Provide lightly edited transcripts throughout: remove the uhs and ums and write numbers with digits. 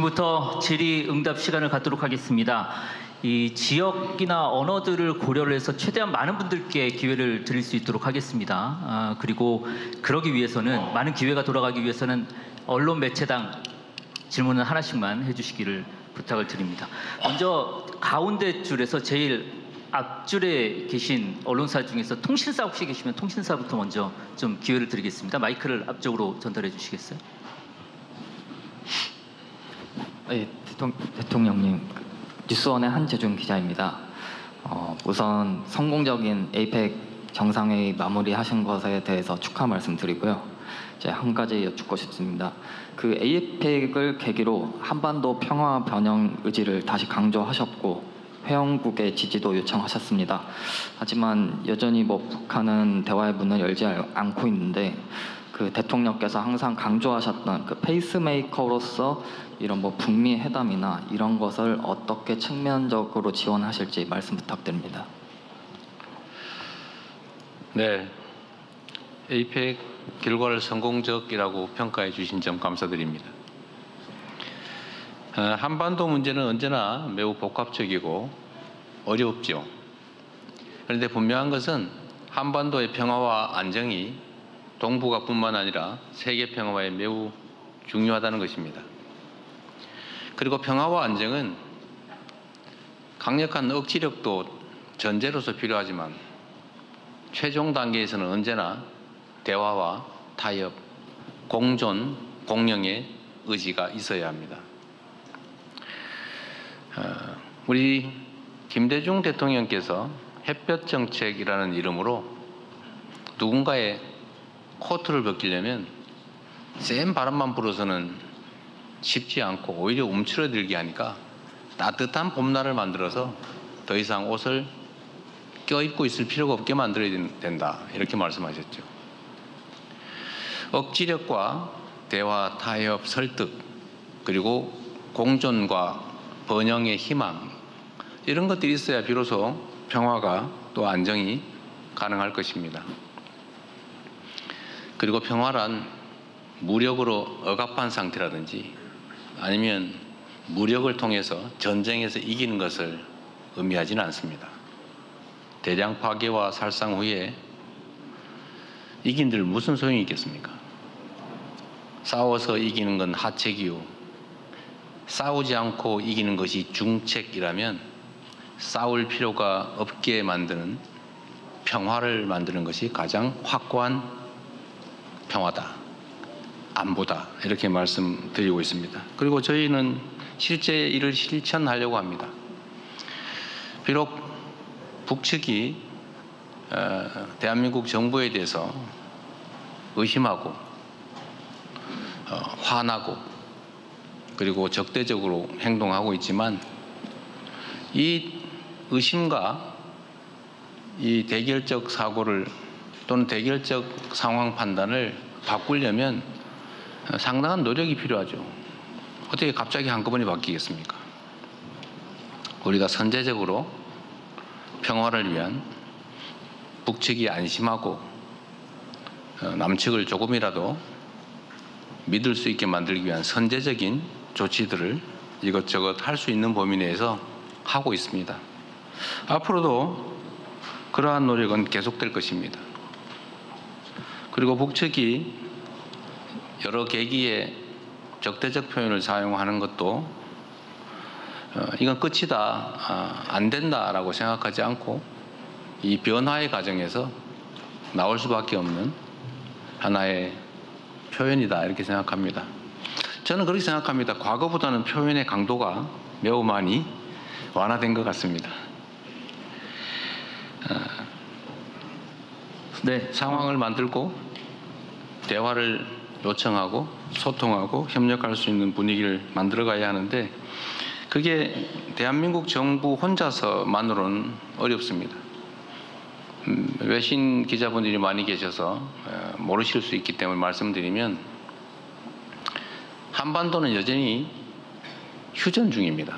지금부터 질의응답 시간을 갖도록 하겠습니다. 이 지역이나 언어들을 고려를 해서 최대한 많은 분들께 기회를 드릴 수 있도록 하겠습니다. 그리고 그러기 위해서는 많은 기회가 돌아가기 위해서는 언론 매체당 질문은 하나씩만 해주시기를 부탁을 드립니다. 먼저 가운데 줄에서 제일 앞줄에 계신 언론사 중에서 통신사 혹시 계시면 통신사부터 먼저 좀 기회를 드리겠습니다. 마이크를 앞쪽으로 전달해 주시겠어요? 네, 대통령님, 뉴스원의 한재준 기자입니다. 우선 성공적인 에이펙 정상회의 마무리하신 것에 대해서 축하 말씀드리고요. 이제 한 가지 여쭙고 싶습니다. 그 에이펙을 계기로 한반도 평화 변형 의지를 다시 강조하셨고 회원국의 지지도 요청하셨습니다. 하지만 여전히 북한은 대화의 문을 열지 않고 있는데 그 대통령께서 항상 강조하셨던 그 페이스메이커로서 이런 북미 회담이나 이런 것을 어떻게 측면적으로 지원하실지 말씀 부탁드립니다. 네, 에이펙 결과를 성공적이라고 평가해 주신 점 감사드립니다. 한반도 문제는 언제나 매우 복합적이고 어렵죠. 그런데 분명한 것은 한반도의 평화와 안정이 동북아뿐만 아니라 세계 평화에 매우 중요하다는 것입니다. 그리고 평화와 안정은 강력한 억지력도 전제로서 필요하지만 최종 단계에서는 언제나 대화와 타협, 공존, 공영의 의지가 있어야 합니다. 우리 김대중 대통령께서 햇볕 정책이라는 이름으로 누군가의 코트를 벗기려면 센 바람만 불어서는 쉽지 않고 오히려 움츠러들게 하니까 따뜻한 봄날을 만들어서 더 이상 옷을 껴입고 있을 필요가 없게 만들어야 된다, 이렇게 말씀하셨죠. 억지력과 대화, 타협, 설득, 그리고 공존과 번영의 희망, 이런 것들이 있어야 비로소 평화가 또 안정이 가능할 것입니다. 그리고 평화란 무력으로 억압한 상태라든지 아니면 무력을 통해서 전쟁에서 이기는 것을 의미하지는 않습니다. 대량 파괴와 살상 후에 이긴들 무슨 소용이 있겠습니까? 싸워서 이기는 건 하책이요, 싸우지 않고 이기는 것이 중책이라면 싸울 필요가 없게 만드는 평화를 만드는 것이 가장 확고한 평화다, 안보다, 이렇게 말씀드리고 있습니다. 그리고 저희는 실제 이를 실천하려고 합니다. 비록 북측이 대한민국 정부에 대해서 의심하고 화나고 그리고 적대적으로 행동하고 있지만 이 의심과 이 대결적 사고를 또는 대결적 상황 판단을 바꾸려면 상당한 노력이 필요하죠. 어떻게 갑자기 한꺼번에 바뀌겠습니까? 우리가 선제적으로 평화를 위한 북측이 안심하고 남측을 조금이라도 믿을 수 있게 만들기 위한 선제적인 조치들을 이것저것 할 수 있는 범위 내에서 하고 있습니다. 앞으로도 그러한 노력은 계속될 것입니다. 그리고 북측이 여러 계기에 적대적 표현을 사용하는 것도 이건 끝이다, 안 된다라고 생각하지 않고 이 변화의 과정에서 나올 수밖에 없는 하나의 표현이다, 이렇게 생각합니다. 저는 그렇게 생각합니다. 과거보다는 표현의 강도가 매우 많이 완화된 것 같습니다. 네, 상황을 만들고 대화를 요청하고 소통하고 협력할 수 있는 분위기를 만들어가야 하는데 그게 대한민국 정부 혼자서만으로는 어렵습니다. 외신 기자분들이 많이 계셔서 모르실 수 있기 때문에 말씀드리면 한반도는 여전히 휴전 중입니다.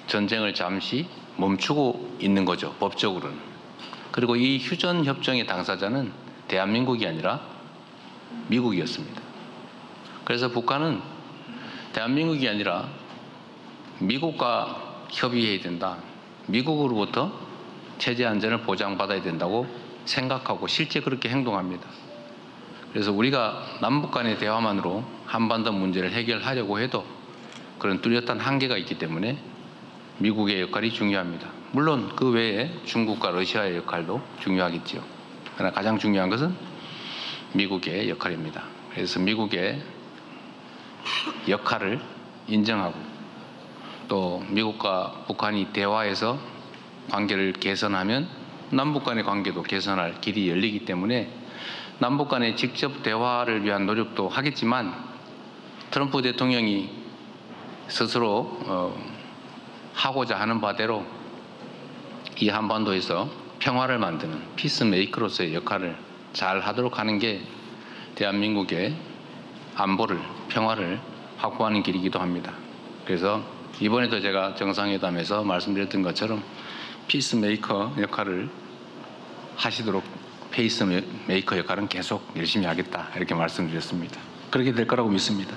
전쟁을 잠시 멈추고 있는 거죠, 법적으로는. 그리고 이 휴전 협정의 당사자는 대한민국이 아니라 미국이었습니다. 그래서 북한은 대한민국이 아니라 미국과 협의해야 된다. 미국으로부터 체제 안전을 보장받아야 된다고 생각하고 실제 그렇게 행동합니다. 그래서 우리가 남북 간의 대화만으로 한반도 문제를 해결하려고 해도 그런 뚜렷한 한계가 있기 때문에 미국의 역할이 중요합니다. 물론 그 외에 중국과 러시아의 역할도 중요하겠지요. 그러나 가장 중요한 것은 미국의 역할입니다. 그래서 미국의 역할을 인정하고 또 미국과 북한이 대화해서 관계를 개선하면 남북 간의 관계도 개선할 길이 열리기 때문에 남북 간의 직접 대화를 위한 노력도 하겠지만 트럼프 대통령이 스스로 하고자 하는 바대로 이 한반도에서 평화를 만드는 피스메이커로서의 역할을 잘 하도록 하는 게 대한민국의 안보를, 평화를 확보하는 길이기도 합니다. 그래서 이번에도 제가 정상회담에서 말씀드렸던 것처럼 피스메이커 역할을 하시도록 페이스메이커 역할은 계속 열심히 하겠다 이렇게 말씀드렸습니다. 그렇게 될 거라고 믿습니다.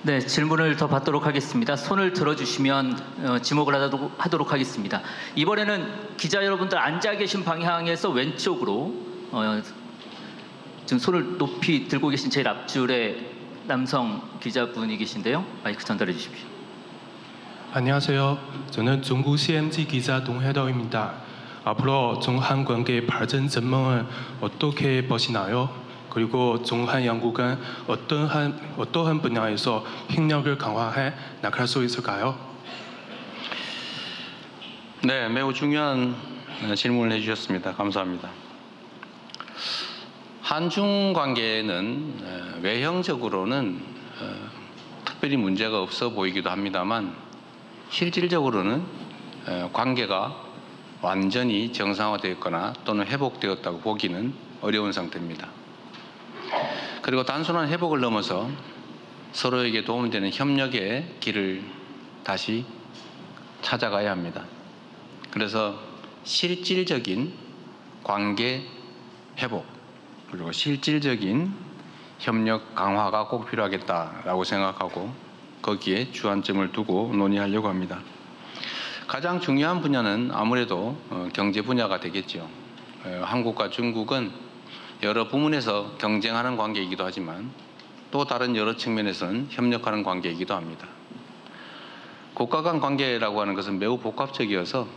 네, 질문을 더 받도록 하겠습니다. 손을 들어주시면 지목을 하도록 하겠습니다. 이번에는 기자 여러분들 앉아 계신 방향에서 왼쪽으로 지금 손을 높이 들고 계신 제일 앞줄에 남성 기자분이 계신데요. 마이크 전달해 주십시오. 안녕하세요. 저는 중국 CMG 기자 동해덕입니다. 앞으로 중한 관계 발전 전망을 어떻게 보시나요? 그리고 중한 양국은 어떠한 분야에서 협력을 강화해 나갈 수 있을까요? 네, 매우 중요한 질문을 해주셨습니다. 감사합니다. 한중 관계는 외형적으로는 특별히 문제가 없어 보이기도 합니다만 실질적으로는 관계가 완전히 정상화되었거나 또는 회복되었다고 보기는 어려운 상태입니다. 그리고 단순한 회복을 넘어서 서로에게 도움되는 협력의 길을 다시 찾아가야 합니다. 그래서 실질적인 관계 회복 그리고 실질적인 협력 강화가 꼭 필요하겠다라고 생각하고 거기에 주안점을 두고 논의하려고 합니다. 가장 중요한 분야는 아무래도 경제 분야가 되겠죠. 한국과 중국은 여러 부문에서 경쟁하는 관계이기도 하지만 또 다른 여러 측면에서는 협력하는 관계이기도 합니다. 국가 간 관계라고 하는 것은 매우 복합적이어서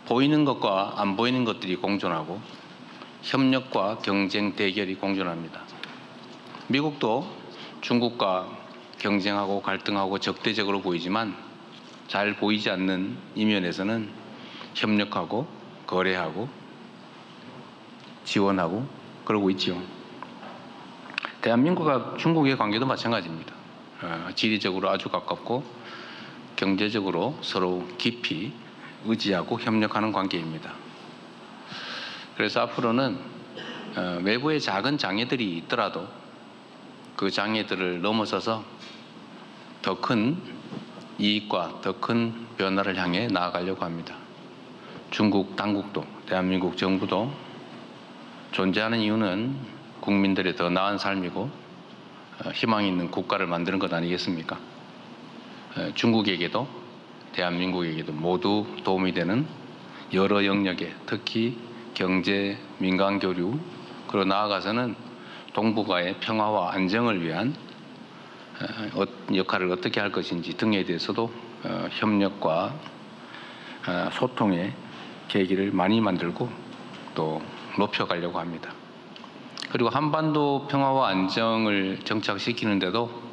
보이는 것과 안 보이는 것들이 공존하고 협력과 경쟁, 대결이 공존합니다. 미국도 중국과 경쟁하고 갈등하고 적대적으로 보이지만 잘 보이지 않는 이면에서는 협력하고 거래하고 지원하고 그러고 있지요. 대한민국과 중국의 관계도 마찬가지입니다. 지리적으로 아주 가깝고 경제적으로 서로 깊이 의지하고 협력하는 관계입니다. 그래서 앞으로는 외부의 작은 장애들이 있더라도 그 장애들을 넘어서서 더 큰 이익과 더 큰 변화를 향해 나아가려고 합니다. 중국 당국도 대한민국 정부도 존재하는 이유는 국민들의 더 나은 삶이고 희망이 있는 국가를 만드는 것 아니겠습니까? 중국에게도 대한민국에게도 모두 도움이 되는 여러 영역에 특히 경제, 민간 교류, 그리고 나아가서는 동북아의 평화와 안정을 위한 역할을 어떻게 할 것인지 등에 대해서도 협력과 소통의 계기를 많이 만들고 또 높여가려고 합니다. 그리고 한반도 평화와 안정을 정착시키는데도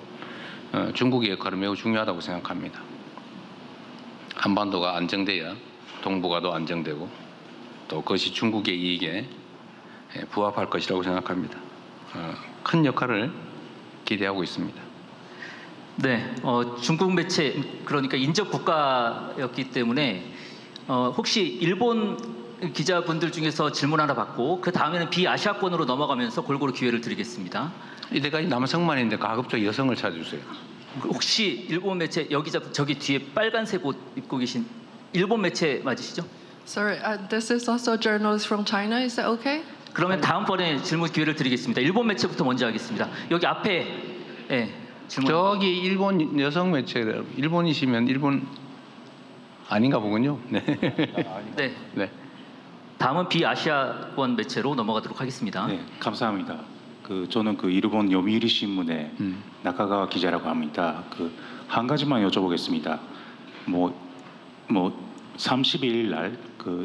중국의 역할은 매우 중요하다고 생각합니다. 한반도가 안정돼야 동북아도 안정되고 또 그것이 중국의 이익에 부합할 것이라고 생각합니다. 큰 역할을 기대하고 있습니다. 네, 중국 매체 그러니까 인접 국가였기 때문에 혹시 일본 기자분들 중에서 질문 하나 받고 그 다음에는 비아시아권으로 넘어가면서 골고루 기회를 드리겠습니다. 이때까지 남성만인데 가급적 여성을 찾아주세요. 혹시 일본 매체 여기 저기 뒤에 빨간색 옷 입고 계신 일본 매체 맞으시죠? Sorry, this is also a journalist from China. Is that okay? 그러면 다음번에 질문 기회를 드리겠습니다. 일본 매체부터 먼저 하겠습니다. 여기 앞에 질문. 저기 일본 여성 매체 일본이시면 일본 아닌가 보군요. 네. 네. 네. 다음은 비아시아권 매체로 넘어가도록 하겠습니다. 네, 감사합니다. 저는 일본 요미우리 신문의 나카가와 기자라고 합니다. 한 가지만 여쭤보겠습니다. 뭐 31일 날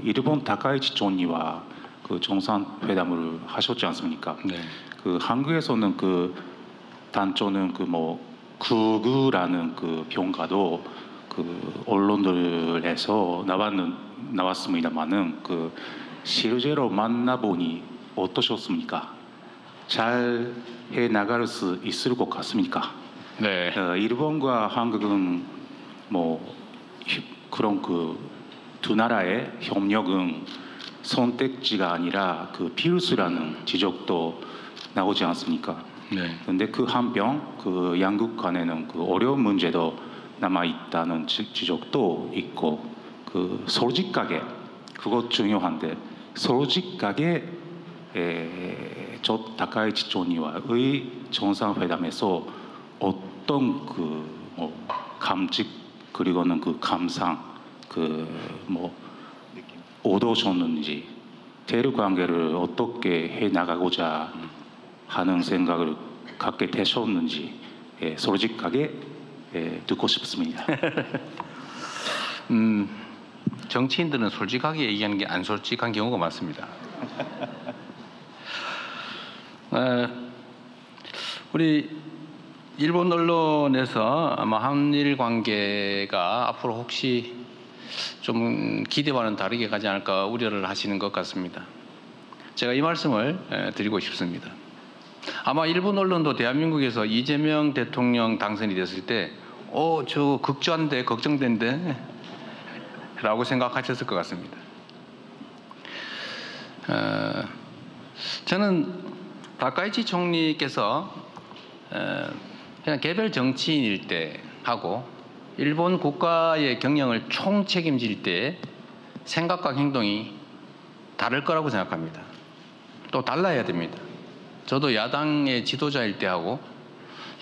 일본 다카이치 총리와 정상회담을 하셨지 않습니까? 네. 한국에서는 단초는 극우라는 평가도 언론들에서 나왔습니다만은 실제로 만나보니 어떠셨습니까? 잘 해나갈 수 있을 것 같습니까? 네. 일본과 한국은 그런 두 나라의 협력은 선택지가 아니라 필수라는 지적도 나오지 않습니까? 네. 그런데 한편 양국 간에는 어려운 문제도 남아 있다는 지적도 있고 솔직하게 그것 중요한데 솔직하게 저 다카이치 총리와의 정상회담에서 어떤 감직 그리고는 감상 얻으셨는지 대류 관계를 어떻게 해 나가고자 하는 생각을 갖게 되셨는지 솔직하게 듣고 싶습니다. 정치인들은 솔직하게 얘기하는 게 안 솔직한 경우가 많습니다. 우리 일본 언론에서 아마 한일 관계가 앞으로 혹시 좀 기대와는 다르게 가지 않을까 우려를 하시는 것 같습니다. 제가 이 말씀을 드리고 싶습니다. 아마 일본 언론도 대한민국에서 이재명 대통령 당선이 됐을 때 저 극주한데 걱정된데 라고 생각하셨을 것 같습니다. 저는 다카이치 총리께서 그냥 개별 정치인일 때 하고 일본 국가의 경영을 총 책임질 때 생각과 행동이 다를 거라고 생각합니다. 또 달라야 됩니다. 저도 야당의 지도자일 때 하고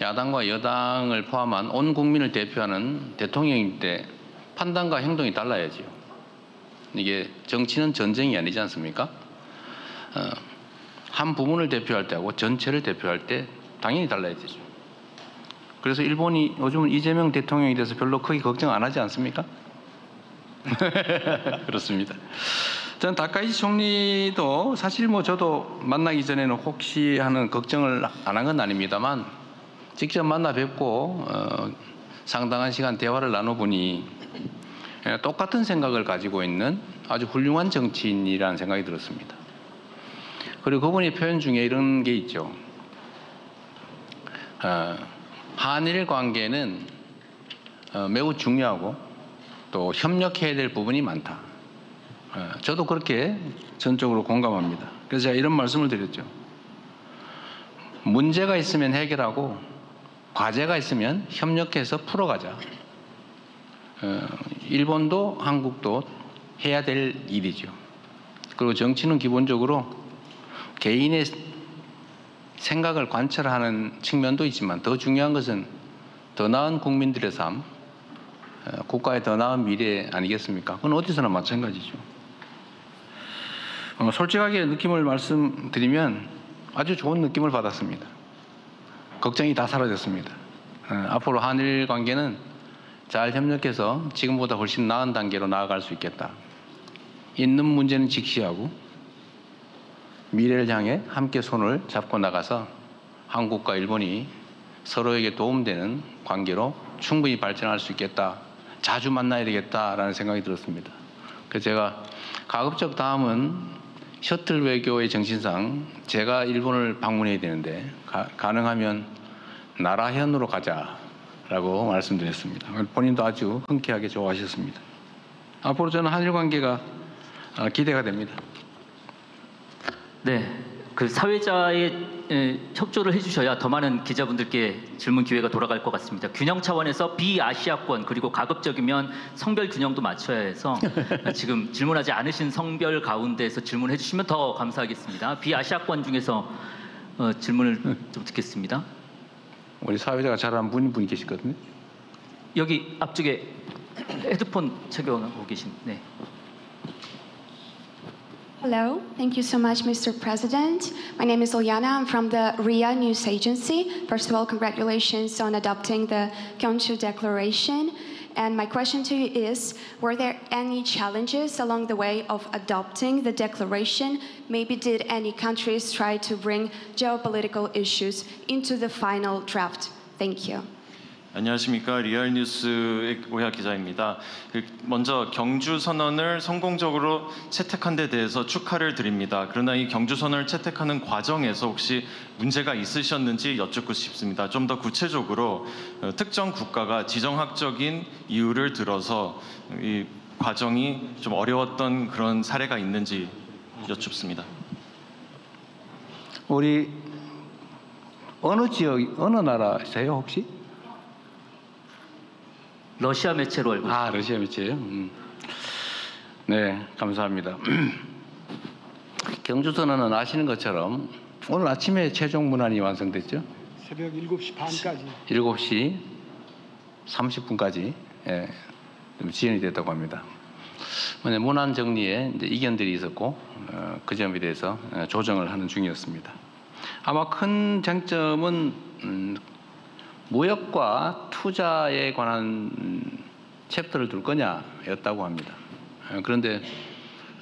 야당과 여당을 포함한 온 국민을 대표하는 대통령일 때 판단과 행동이 달라야지요. 이게 정치는 전쟁이 아니지 않습니까? 한 부문을 대표할 때하고 전체를 대표할 때 당연히 달라야 되죠. 그래서 일본이 요즘은 이재명 대통령에 대해서 별로 크게 걱정 안 하지 않습니까? 그렇습니다. 저는 다카이치 총리도 사실 저도 만나기 전에는 혹시 하는 걱정을 안 한 건 아닙니다만 직접 만나 뵙고 상당한 시간 대화를 나눠보니 똑같은 생각을 가지고 있는 아주 훌륭한 정치인이라는 생각이 들었습니다. 그리고 그분의 표현 중에 이런 게 있죠. 한일 관계는 매우 중요하고 또 협력해야 될 부분이 많다. 저도 그렇게 전적으로 공감합니다. 그래서 제가 이런 말씀을 드렸죠. 문제가 있으면 해결하고 과제가 있으면 협력해서 풀어가자. 일본도 한국도 해야 될 일이죠. 그리고 정치는 기본적으로 개인의 생각을 관철하는 측면도 있지만 더 중요한 것은 더 나은 국민들의 삶, 국가의 더 나은 미래 아니겠습니까? 그건 어디서나 마찬가지죠. 솔직하게 느낌을 말씀드리면 아주 좋은 느낌을 받았습니다. 걱정이 다 사라졌습니다. 앞으로 한일 관계는 잘 협력해서 지금보다 훨씬 나은 단계로 나아갈 수 있겠다. 있는 문제는 직시하고 미래를 향해 함께 손을 잡고 나가서 한국과 일본이 서로에게 도움되는 관계로 충분히 발전할 수 있겠다. 자주 만나야 되겠다라는 생각이 들었습니다. 그래서 제가 가급적 다음은 셔틀 외교의 정신상 제가 일본을 방문해야 되는데 가능하면 나라현으로 가자라고 말씀드렸습니다. 본인도 아주 흔쾌하게 좋아하셨습니다. 앞으로 저는 한일 관계가 기대가 됩니다. 네, 사회자의 협조를 해주셔야 더 많은 기자분들께 질문 기회가 돌아갈 것 같습니다. 균형 차원에서 비아시아권 그리고 가급적이면 성별 균형도 맞춰야 해서 지금 질문하지 않으신 성별 가운데에서 질문해 주시면 더 감사하겠습니다. 비아시아권 중에서 질문을 좀 듣겠습니다. 우리 사회자가 잘 아는 분이 계시거든요. 여기 앞쪽에 헤드폰 착용하고 계신. 네. Hello, thank you so much, Mr. President. My name is Ilyana. I'm from the RIA News Agency. First of all, congratulations on adopting the Gyeongju Declaration. And my question to you is, were there any challenges along the way of adopting the declaration? Maybe did any countries try to bring geopolitical issues into the final draft? Thank you. 안녕하십니까. 리얼뉴스의 오야 기자입니다. 먼저 경주 선언을 성공적으로 채택한 데 대해서 축하를 드립니다. 그러나 이 경주 선언을 채택하는 과정에서 혹시 문제가 있으셨는지 여쭙고 싶습니다. 좀 더 구체적으로 특정 국가가 지정학적인 이유를 들어서 이 과정이 좀 어려웠던 그런 사례가 있는지 여쭙습니다. 우리 어느 지역, 어느 나라세요 혹시? 러시아 매체로 알고 있습니다. 러시아 매체요? 네, 감사합니다. 경주선언은 아시는 것처럼 오늘 아침에 최종 문안이 완성됐죠? 새벽 7시 반까지. 7시 30분까지 지연이 됐다고 합니다. 문안 정리에 이제 이견들이 있었고 그 점에 대해서 조정을 하는 중이었습니다. 아마 큰 쟁점은 무역과 투자에 관한 챕터를 둘 거냐였다고 합니다. 그런데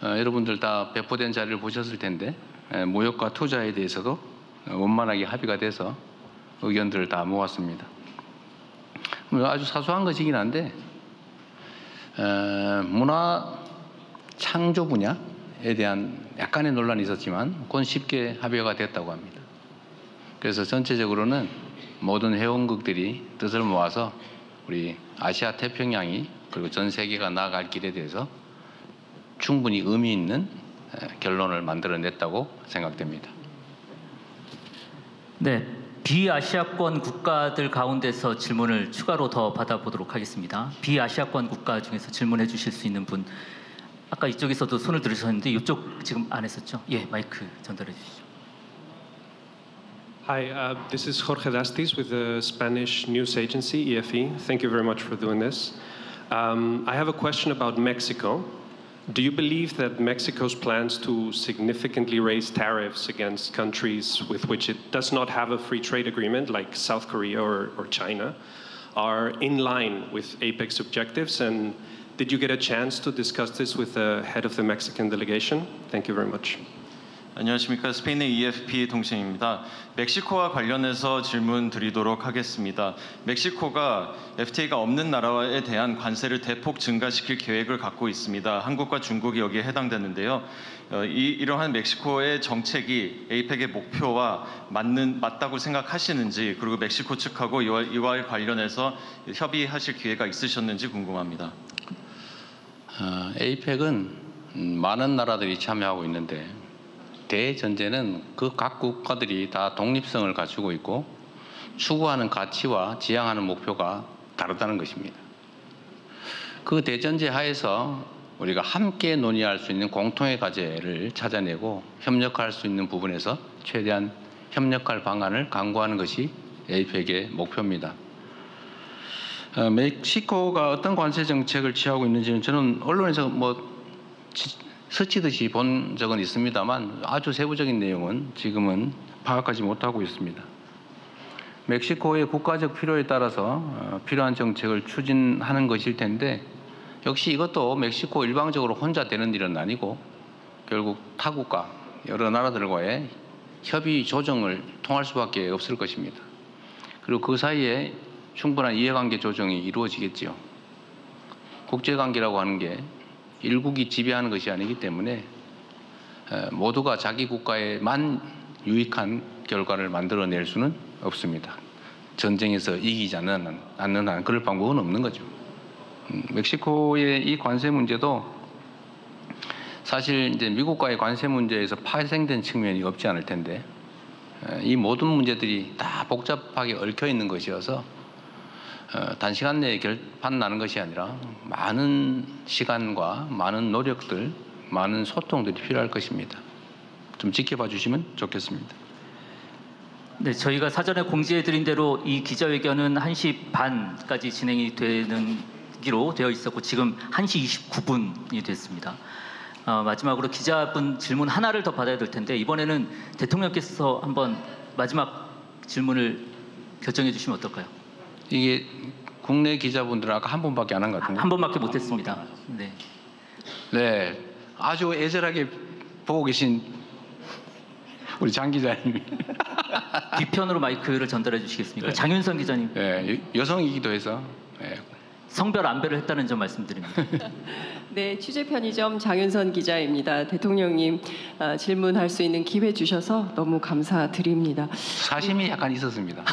여러분들 다 배포된 자료를 보셨을 텐데 무역과 투자에 대해서도 원만하게 합의가 돼서 의견들을 다 모았습니다. 아주 사소한 것이긴 한데 문화 창조 분야에 대한 약간의 논란이 있었지만 그건 쉽게 합의가 됐다고 합니다. 그래서 전체적으로는 모든 회원국들이 뜻을 모아서 우리 아시아 태평양이 그리고 전 세계가 나아갈 길에 대해서 충분히 의미 있는 결론을 만들어냈다고 생각됩니다. 네, 비아시아권 국가들 가운데서 질문을 추가로 더 받아보도록 하겠습니다. 비아시아권 국가 중에서 질문해 주실 수 있는 분, 아까 이쪽에서도 손을 들으셨는데 이쪽 지금 안 했었죠? 예, 마이크 전달해 주시죠. Hi, this is Jorge Dastis with the Spanish news agency, EFE. Thank you very much for doing this. I have a question about Mexico. Do you believe that Mexico's plans to significantly raise tariffs against countries with which it does not have a free trade agreement, like South Korea or China, are in line with APEC's objectives? And did you get a chance to discuss this with the head of the Mexican delegation? Thank you very much. 안녕하십니까. 스페인의 EFP 통신입니다. 멕시코와 관련해서 질문 드리도록 하겠습니다. 멕시코가 FTA가 없는 나라에 대한 관세를 대폭 증가시킬 계획을 갖고 있습니다. 한국과 중국이 여기에 해당되는데요. 이러한 멕시코의 정책이 APEC의 목표와 맞다고 생각하시는지, 그리고 멕시코 측하고 이와 관련해서 협의하실 기회가 있으셨는지 궁금합니다. APEC은 많은 나라들이 참여하고 있는데 대전제는 그 각 국가들이 다 독립성을 갖추고 있고 추구하는 가치와 지향하는 목표가 다르다는 것입니다. 그 대전제 하에서 우리가 함께 논의할 수 있는 공통의 과제를 찾아내고 협력할 수 있는 부분에서 최대한 협력할 방안을 강구하는 것이 APEC의 목표입니다. 멕시코가 어떤 관세 정책을 취하고 있는지는 저는 언론에서 스치듯이 본 적은 있습니다만 아주 세부적인 내용은 지금은 파악하지 못하고 있습니다. 멕시코의 국가적 필요에 따라서 필요한 정책을 추진하는 것일 텐데 역시 이것도 멕시코 일방적으로 혼자 되는 일은 아니고 결국 타국과 여러 나라들과의 협의 조정을 통할 수밖에 없을 것입니다. 그리고 그 사이에 충분한 이해관계 조정이 이루어지겠지요. 국제관계라고 하는 게 일국이 지배하는 것이 아니기 때문에 모두가 자기 국가에만 유익한 결과를 만들어낼 수는 없습니다. 전쟁에서 이기지 않는 한 그럴 방법은 없는 거죠. 멕시코의 이 관세 문제도 사실 이제 미국과의 관세 문제에서 파생된 측면이 없지 않을 텐데 이 모든 문제들이 다 복잡하게 얽혀 있는 것이어서 단시간 내에 결판 나는 것이 아니라 많은 시간과 많은 노력들, 많은 소통들이 필요할 것입니다. 좀 지켜봐 주시면 좋겠습니다. 네, 저희가 사전에 공지해드린 대로 이 기자회견은 1시 반까지 진행이 되기로 되어 있었고 지금 1시 29분이 됐습니다. 마지막으로 기자분 질문 하나를 더 받아야 될 텐데 이번에는 대통령께서 한번 마지막 질문을 결정해 주시면 어떨까요? 이게 국내 기자분들은 아까 한 번밖에 안 한 것 같은데. 한 번밖에 못했습니다. 네. 네, 아주 애절하게 보고 계신 우리 장 기자님. 뒤편으로 마이크를 전달해 주시겠습니까? 네. 장윤선 기자님. 네, 여성이기도 해서. 네. 성별 안배를 했다는 점 말씀드립니다. 네, 취재 편의점 장윤선 기자입니다. 대통령님 질문할 수 있는 기회 주셔서 너무 감사드립니다. 사심이 약간 있었습니다.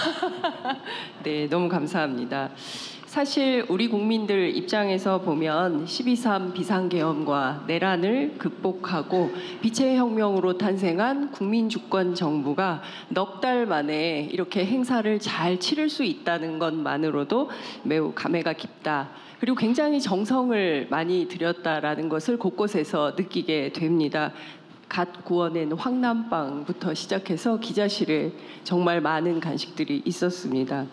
네, 너무 감사합니다. 사실 우리 국민들 입장에서 보면 12.3 비상계엄과 내란을 극복하고 빛의 혁명으로 탄생한 국민주권 정부가 넉 달 만에 이렇게 행사를 잘 치를 수 있다는 것만으로도 매우 감회가 깊다. 그리고 굉장히 정성을 많이 들였다라는 것을 곳곳에서 느끼게 됩니다. 갓 구워낸 황남빵부터 시작해서 기자실에 정말 많은 간식들이 있었습니다.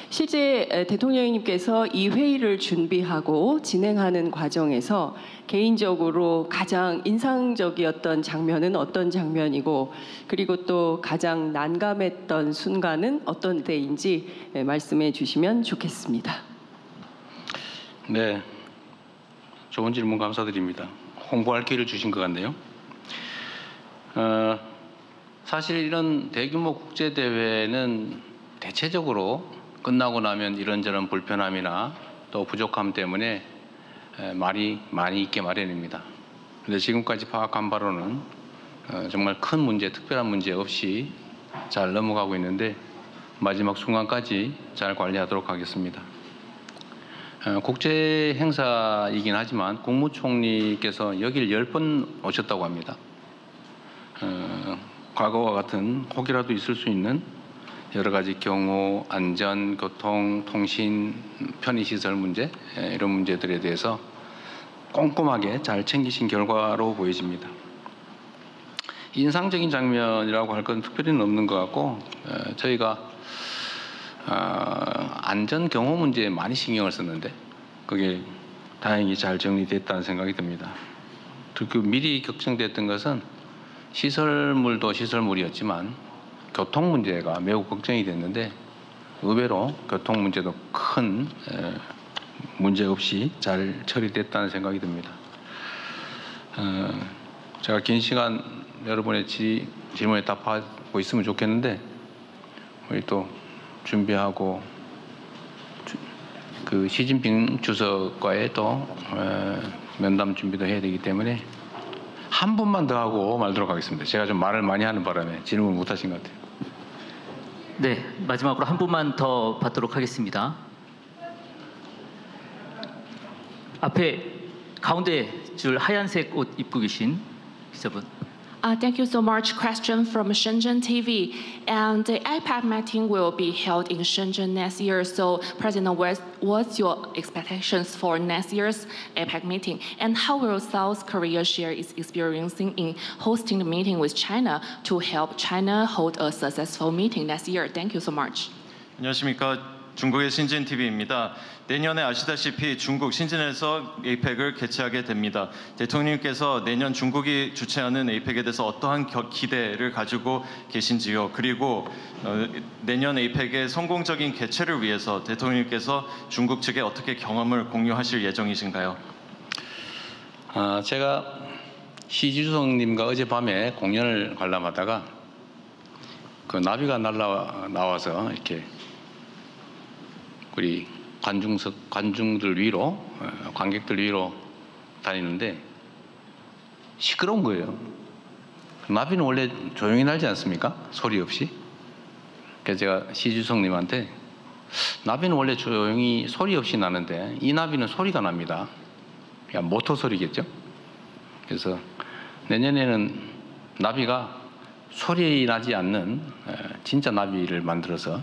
실제 대통령님께서 이 회의를 준비하고 진행하는 과정에서 개인적으로 가장 인상적이었던 장면은 어떤 장면이고 그리고 또 가장 난감했던 순간은 어떤 때인지 말씀해 주시면 좋겠습니다. 네, 좋은 질문 감사드립니다. 홍보할 기회를 주신 것 같네요. 사실 이런 대규모 국제대회는 대체적으로 끝나고 나면 이런저런 불편함이나 또 부족함 때문에 말이 많이 있게 마련입니다. 그런데 지금까지 파악한 바로는 정말 큰 문제, 특별한 문제 없이 잘 넘어가고 있는데 마지막 순간까지 잘 관리하도록 하겠습니다. 국제 행사이긴 하지만 국무총리께서 여길 10번 오셨다고 합니다. 과거와 같은 혹이라도 있을 수 있는 여러 가지 경호, 안전, 교통, 통신, 편의시설 문제 이런 문제들에 대해서 꼼꼼하게 잘 챙기신 결과로 보여집니다. 인상적인 장면이라고 할 건 특별히는 없는 것 같고 저희가 안전 경호 문제에 많이 신경을 썼는데 그게 다행히 잘 정리됐다는 생각이 듭니다. 특히 미리 걱정됐던 것은 시설물도 시설물이었지만 교통 문제가 매우 걱정이 됐는데 의외로 교통 문제도 큰 문제 없이 잘 처리됐다는 생각이 듭니다. 제가 긴 시간 여러분의 질문에 답하고 있으면 좋겠는데 우리 또 준비하고 그 시진핑 주석과의 또 면담 준비도 해야 되기 때문에 한 분만 더 하고 말도록 하겠습니다. 제가 좀 말을 많이 하는 바람에 질문 못 하신 것 같아요. 네, 마지막으로 한 분만 더 받도록 하겠습니다. 앞에 가운데 줄 하얀색 옷 입고 계신 기자분. Thank you so much. Question from Shenzhen TV. And the APEC meeting will be held in Shenzhen next year. So, President, what's your expectations for next year's APEC meeting? And how will South Korea share its experiencing in hosting the meeting with China to help China hold a successful meeting next year? Thank you so much. 안녕하십니까. 중국의 신진 TV입니다. 내년에 아시다시피 중국 신진에서 에이펙을 개최하게 됩니다. 대통령님께서 내년 중국이 주최하는 에이펙에 대해서 어떠한 기대를 가지고 계신지요? 그리고 내년 에이펙의 성공적인 개최를 위해서 대통령님께서 중국 측에 어떻게 경험을 공유하실 예정이신가요? 제가 시주석님과 어젯밤에 공연을 관람하다가 그 나비가 나와서 이렇게 우리 관중들 위로, 관객들 위로 다니는데 시끄러운 거예요. 나비는 원래 조용히 날지 않습니까? 소리 없이. 그래서 제가 시주석님한테 나비는 원래 조용히 소리 없이 나는데 이 나비는 소리가 납니다. 그러니까 모터 소리겠죠. 그래서 내년에는 나비가 소리 나지 않는 진짜 나비를 만들어서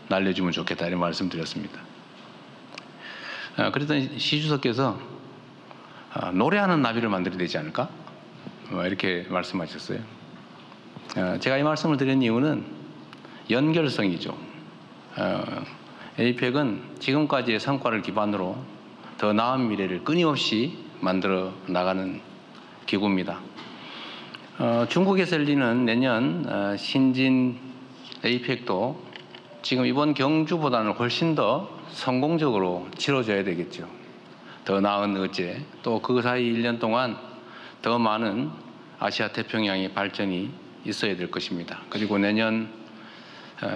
날려주면 좋겠다 이런 말씀드렸습니다. 그랬더니 시주석께서 노래하는 나비를 만들어야 되지 않을까? 이렇게 말씀하셨어요. 제가 이 말씀을 드린 이유는 연결성이죠. 에이펙은 지금까지의 성과를 기반으로 더 나은 미래를 끊임없이 만들어 나가는 기구입니다. 중국에서 열리는 내년 신진 에이펙도 지금 이번 경주보다는 훨씬 더 성공적으로 치러져야 되겠죠. 더 나은 의제, 또 그 사이 1년 동안 더 많은 아시아 태평양의 발전이 있어야 될 것입니다. 그리고 내년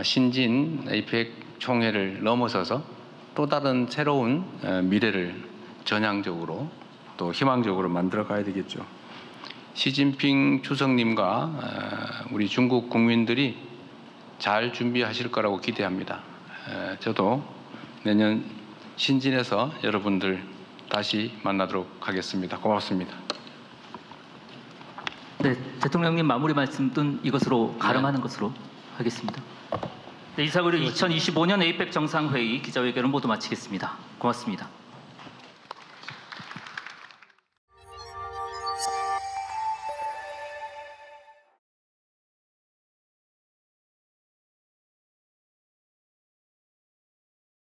신진 에이펙 총회를 넘어서서 또 다른 새로운 미래를 전향적으로 또 희망적으로 만들어 가야 되겠죠. 시진핑 주석님과 우리 중국 국민들이 잘 준비하실 거라고 기대합니다. 저도 내년 신진에서 여러분들 다시 만나도록 하겠습니다. 고맙습니다. 네, 대통령님 마무리 말씀은 이것으로 가름하는 것으로 하겠습니다. 네, 이상으로 2025년 에이펙 정상회의 기자회견을 모두 마치겠습니다. 고맙습니다.